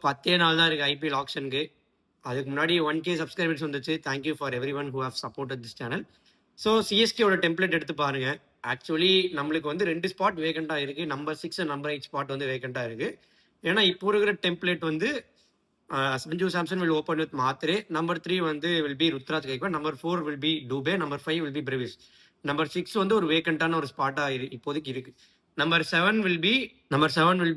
10 நாள் தான் இருக்கு ஐபிஎல் ஆக்ஷனுக்கு. அதுக்கு முன்னாடி 1K சப்ஸ்கிரைபர்ஸ் வந்துச்சு. Thank you for everyone who have supported this channel. So சிஎஸ்கேவோட டெம்ப்ளேட் எடுத்து பாருங்க. ஆக்சுவலி நம்மளுக்கு வந்து 2 ஸ்பாட் வேகண்டா இருக்கு. நம்பர் 6 அண்ட் நம்பர் 8 ஸ்பாட் வந்து வேகண்டா இருக்கு. ஏன்னா இப்போ இருக்கிற டெம்ப்ளேட் வந்து Sanju Samson will open with Mhatre. Number 3 வந்து will be Ruturaj Gaikwad. Number 4 will be Dube. Number 5 will be Brevis. Number 6 வந்து ஒரு வேகண்டான ஒரு ஸ்பாட்டா இப்போதைக்கு இருக்கு. Number 7 will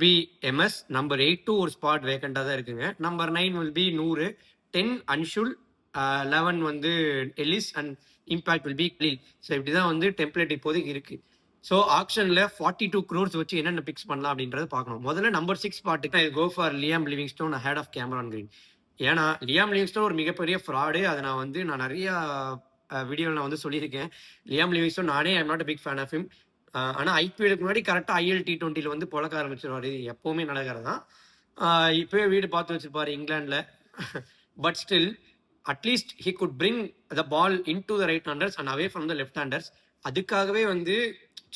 be MS. Number 8 ஒரு ஸ்பாட் வேகண்டா தான் இருக்குங்க. Number 9 will be 100. 10 அன்ஷுல். 11 வந்து Ellis and impact will be Khaleel. So இப்படிதான் வந்து டெம்ப்ளேட் இப்போதைக்கு இருக்கு. ஸோ ஆக்ஷன்ல 42 crores வச்சு என்னென்ன பிக்ஸ் பண்ணலாம் அப்படின்றத பார்க்கணும். முதல்ல நம்பர் 6 ஸ்பாட்டுக்கு go for Liam Livingstone ahead of Cameron Green. ஏன்னா லியாம் லிவிங்ஸ்டோன் ஒரு மிகப்பெரிய ஃப்ராடு. அதை நான் நிறைய வீடியோவில் நான் வந்து சொல்லியிருக்கேன். லியாம் லிவிங்ஸ்டோன் நானே I'm not a big fan of him. ஆனால் ஐபிஎலுக்கு முன்னாடி கரெக்டாக ஐஎல் T20 வந்து பொழக்க ஆரம்பிச்சிருவாரு. எப்பவுமே நடக்கிறது தான். இப்போவே வீடு பார்த்து வச்சிருப்பாரு இங்கிலாண்டில். But still at least he could bring the ball in to the right handers and away from the left handers. அதுக்காகவே வந்து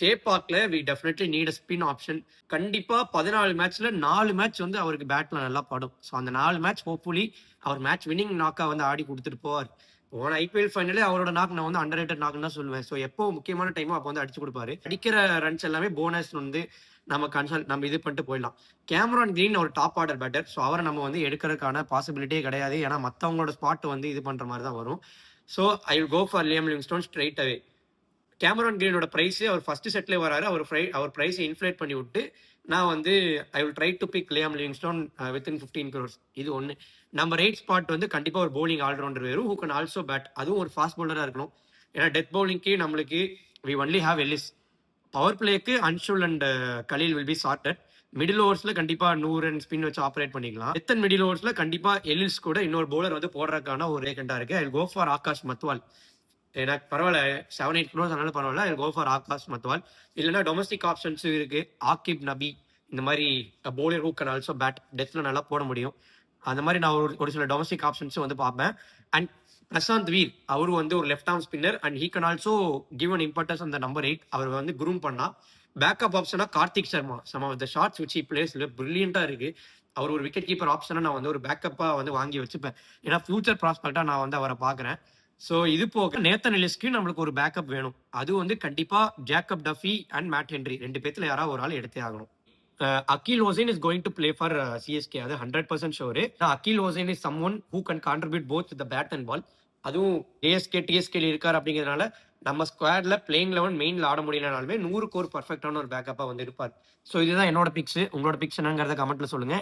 சேப்பாக்ல we definitely need a spin option. கண்டிப்பா 14 மேட்ச்ல 4 மேட்ச் வந்து அவருக்கு பேட்ல நல்லா படும். ஸோ அந்த 4 மேட்ச் ஹோப்ஃபுல்லி அவர் மேட்ச் வின்னிங் நாக்கா வந்து ஆடி கொடுத்துட்டு போவார். போன ஐபிஎல் ஃபைனலே அவரோட நாக் நான் வந்து அண்டர் ரேட்டட் நாக்குன்னு தான் சொல்லுவேன். ஸோ எப்போ முக்கியமான டைமோ அப்போ வந்து அடிச்சு கொடுப்பாரு. அடிக்கிற ரன்ஸ் எல்லாமே போனஸ் வந்து நம்ம இது பண்ணிட்டு போயிடலாம். கேமரான் கிரீன் ஒரு டாப் ஆர்டர் பேட்டர். ஸோ அவரை நம்ம வந்து எடுக்கிறதுக்கான பாசிபிலிட்டியே கிடையாது. ஏன்னா மற்றவங்களோட ஸ்பாட் வந்து இது பண்ற மாதிரி தான் வரும். So I will go for Liam Livingstone straight away. Cameron கிரீனோட பிரைஸ் அவர் ஃபர்ஸ்ட் செட்ல வராரு. அவர் பிரைஸை இன்ஃபிளேட் பண்ணி விட்டு நான் வந்து I will try to pick Liam Livingstone within 15 crores. இது ஒன்று. நம்பர் 8 ஸ்பாட் வந்து கண்டிப்பா ஒரு பவுலிங் ஆல்ரவுண்டர் வேறு ஹூ கேன் ஆல்சோ பேட். அதுவும் ஒரு ஃபாஸ்ட் பவுலரா இருக்கணும். ஏன்னா டெத் பவுலிங்க்கு நம்மளுக்கு we only have Ellis. Power பிளேக்கு Anshul and Khaleel will be sorted. Middle ஓவர்ஸ்ல கண்டிப்பா 100 ரன் ஸ்பின் வச்சு ஆப்ரேட் பண்ணிக்கலாம். எத்தனை மிடில் ஓவர்ஸ்ல கண்டிப்பா எல்லிஸ் கூட இன்னொரு பவுலர் வந்து போடுறதுக்கான ஒரு வேகண்டா இருக்கு. I will go for Akash Madhwal. எனக்கு பரவாயில்ல 7-8 crores அதனால பரவாயில்ல. I go for Akash Madhwal. இல்லைன்னா டொமஸ்டிக் ஆப்ஷன்ஸும் இருக்கு. ஆகிப் நபி இந்த மாதிரி bowler who can also bat. டெத்ல நல்லா போட முடியும். அந்த மாதிரி நான் ஒரு சில டொமஸ்டிக் ஆப்ஷன்ஸும் வந்து பார்ப்பேன். அண்ட் பிரசாந்த் வீர் அவரு வந்து ஒரு left arm spinner and he can also give an importance அந்த நம்பர் 8. அவர் வந்து குரூம் பண்ணா. பேக்கப் ஆப்ஷனா Karthik Sharma. Some of the shots which he பிளேஸ்ல பிரில்லியண்டா இருக்கு. அவர் ஒரு விக்கெட் கீப்பர் ஆப்ஷனை நான் வந்து ஒரு பேக்கப்பா வந்து வாங்கி வச்சுப்பேன். ஏன்னா ஃபியூச்சர் ப்ராஸ்பெக்டா நான் வந்து அவரை பார்க்குறேன். ஸோ இது போக நேத்தன் எலிஸ்க்கு நம்மளுக்கு ஒரு பேக்கப் வேணும். அது வந்து கண்டிப்பா Jacob Duffy and Matt Henry 2 பேத்துல யாராவது ஒரு ஆள் எடுத்தே ஆகணும். Akeal Hosein is going to play for CSK. அது 100% sure. Akeal Hosein is someone who can contribute both the bat and ball. அதுவும் டிஎஸ்கேல இருக்காரு அப்படிங்கிறதுனால நம்ம ஸ்குவாட்ல பிளேயிங் 11 மெயின்ல ஆட முடியலனாலுமே 100 கோர் பர்ஃபெக்டான ஒரு பேக்கப்பா வந்து இருப்பார். ஸோ இதுதான் என்னோட பிக்ஸ். உங்களோட பிக்ஸ் என்னங்கிறத கமெண்ட்ல சொல்லுங்க.